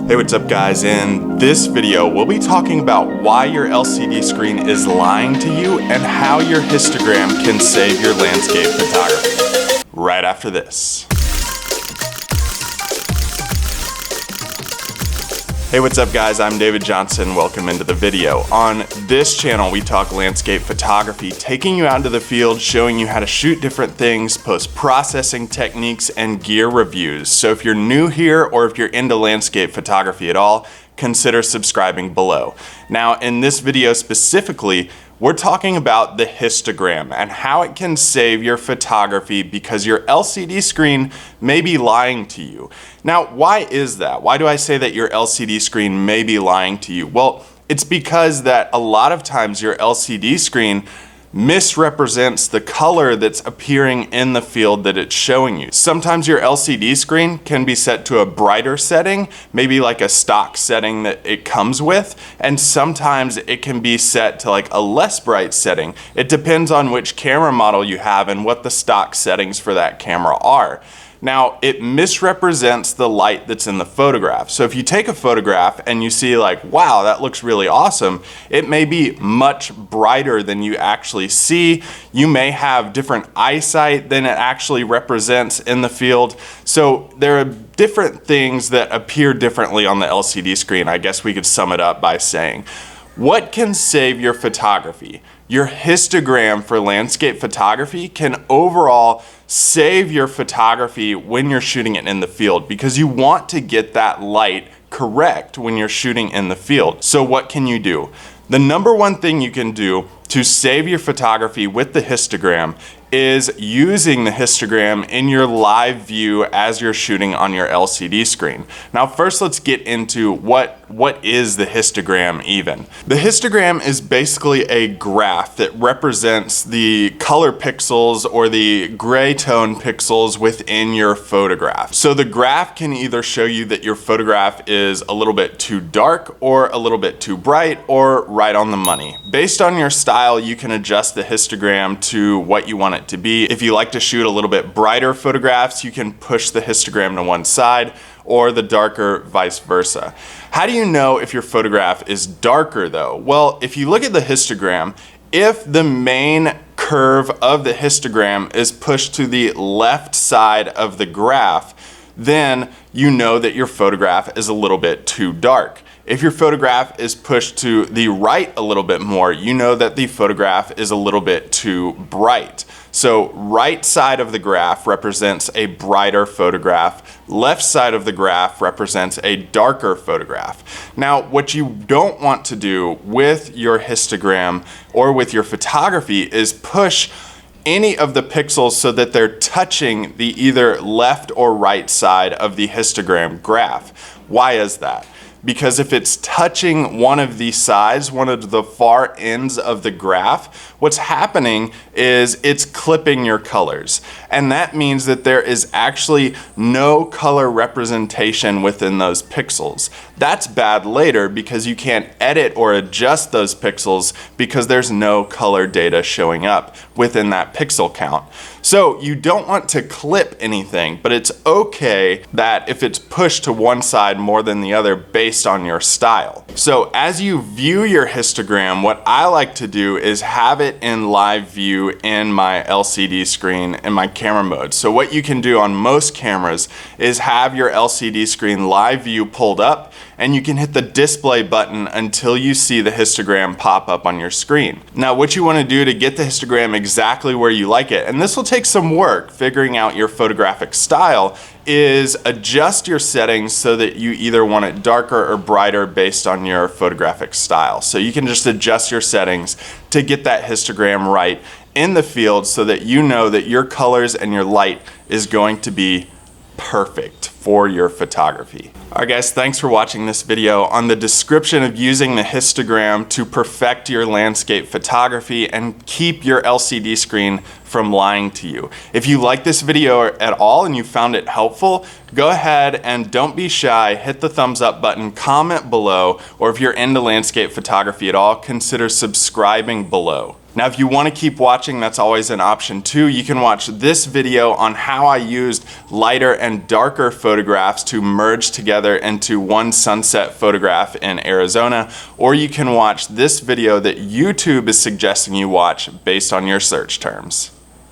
Hey, what's up guys? In this video, we'll be talking about why your LCD screen is lying to you and how your histogram can save your landscape photography. Right after this. Hey, what's up guys? I'm David Johnston. Welcome into the video. On this channel, we talk landscape photography, taking you out into the field, showing you how to shoot different things, post-processing techniques, and gear reviews. So if you're new here or if you're into landscape photography at all, consider subscribing below. Now, in this video specifically, we're talking about the histogram and how it can save your photography because your LCD screen may be lying to you. Now, why is that? Why do I say that your LCD screen may be lying to you? Well, it's because that a lot of times your LCD screen misrepresents the color that's appearing in the field that it's showing you. Sometimes your LCD screen can be set to a brighter setting, maybe like a stock setting that it comes with, and sometimes it can be set to like a less bright setting. It depends on which camera model you have and what the stock settings for that camera are. Now, it misrepresents the light that's in the photograph. So if you take a photograph and you see like, wow, that looks really awesome, it may be much brighter than you actually see. You may have different eyesight than it actually represents in the field. So there are different things that appear differently on the LCD screen. I guess we could sum it up by saying, what can save your photography? Your histogram for landscape photography can overall save your photography when you're shooting it in the field because you want to get that light correct when you're shooting in the field. So what can you do? The number one thing you can do to save your photography with the histogram is using the histogram in your live view as you're shooting on your LCD screen. Now first let's get into what is the histogram even. The histogram is basically a graph that represents the color pixels or the gray tone pixels within your photograph. So the graph can either show you that your photograph is a little bit too dark or a little bit too bright or right on the money. Based on your style, you can adjust the histogram to what you want it to be. If you like to shoot a little bit brighter photographs, you can push the histogram to one side, or the darker vice versa. How do you know if your photograph is darker though? Well, if you look at the histogram, if the main curve of the histogram is pushed to the left side of the graph, then you know that your photograph is a little bit too dark. If your photograph is pushed to the right a little bit more, you know that the photograph is a little bit too bright. So right side of the graph represents a brighter photograph. Left side of the graph represents a darker photograph. Now, what you don't want to do with your histogram or with your photography is push any of the pixels so that they're touching the either left or right side of the histogram graph. Why is that? Because if it's touching one of the sides, one of the far ends of the graph, what's happening is it's clipping your colors. And that means that there is actually no color representation within those pixels. That's bad later because you can't edit or adjust those pixels because there's no color data showing up within that pixel count. So you don't want to clip anything, but it's okay that if it's pushed to one side more than the other based on your style. So as you view your histogram, what I like to do is have it in live view in my LCD screen in my camera mode. So what you can do on most cameras is have your LCD screen live view pulled up, and you can hit the display button until you see the histogram pop up on your screen. Now what you want to do to get the histogram exactly where you like it, and this will take some work figuring out your photographic style, is adjust your settings so that you either want it darker or brighter based on your photographic style. So you can just adjust your settings to get that histogram right in the field so that you know that your colors and your light is going to be perfect for your photography. Alright guys, thanks for watching this video on the description of using the histogram to perfect your landscape photography and keep your LCD screen from lying to you. If you like this video at all and you found it helpful, go ahead and don't be shy, hit the thumbs up button, comment below, or if you're into landscape photography at all, consider subscribing below. Now, if you want to keep watching, that's always an option too. You can watch this video on how I used lighter and darker photographs to merge together into one sunset photograph in Arizona, or you can watch this video that YouTube is suggesting you watch based on your search terms.